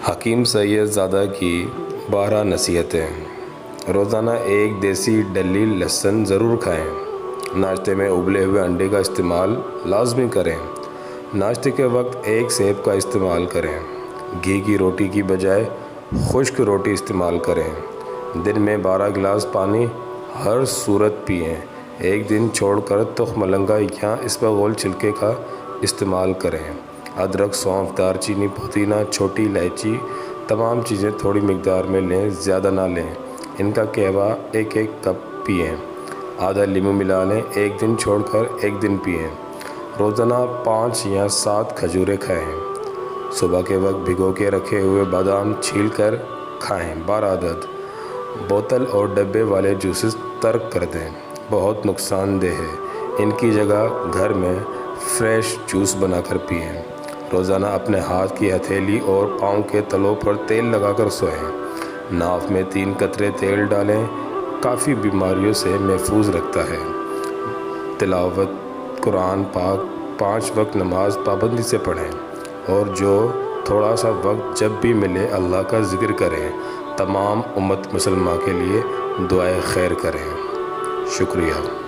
حکیم سید زادہ کی 12 نصیحتیں۔ روزانہ ایک دیسی ڈلی لہسن ضرور کھائیں۔ ناشتے میں ابلے ہوئے انڈے کا استعمال لازمی کریں۔ ناشتے کے وقت ایک سیب کا استعمال کریں۔ گھی کی روٹی کی بجائے خشک روٹی استعمال کریں۔ دن میں 12 گلاس پانی ہر صورت پئیں۔ ایک دن چھوڑ کر تخم مرنگا یا اسبغول چھلکے کا استعمال کریں۔ ادرک، سونف، دار چینی، پودینہ، چھوٹی الائچی، تمام چیزیں تھوڑی مقدار میں لیں، زیادہ نہ لیں۔ ان کا قہوہ ایک کپ پئیں۔ آدھا لیمو ملا لیں، ایک دن چھوڑ کر ایک دن پئیں۔ روزانہ 5 یا 7 کھجوریں کھائیں۔ صبح کے وقت بھگو کے رکھے ہوئے بادام چھیل کر کھائیں، 12 عدد۔ بوتل اور ڈبے والے جوسز ترک کر دیں، بہت نقصان دہ ہے۔ ان کی جگہ گھر میں فریش جوس بنا کر پئیں۔ روزانہ اپنے ہاتھ کی ہتھیلی اور پاؤں کے تلوں پر تیل لگا کر سوئیں۔ ناف میں 3 قطرے تیل ڈالیں، کافی بیماریوں سے محفوظ رکھتا ہے۔ تلاوت قرآن پاک 5 وقت نماز پابندی سے پڑھیں، اور جو تھوڑا سا وقت جب بھی ملے اللہ کا ذکر کریں۔ تمام امت مسلمہ کے لیے دعائے خیر کریں۔ شکریہ۔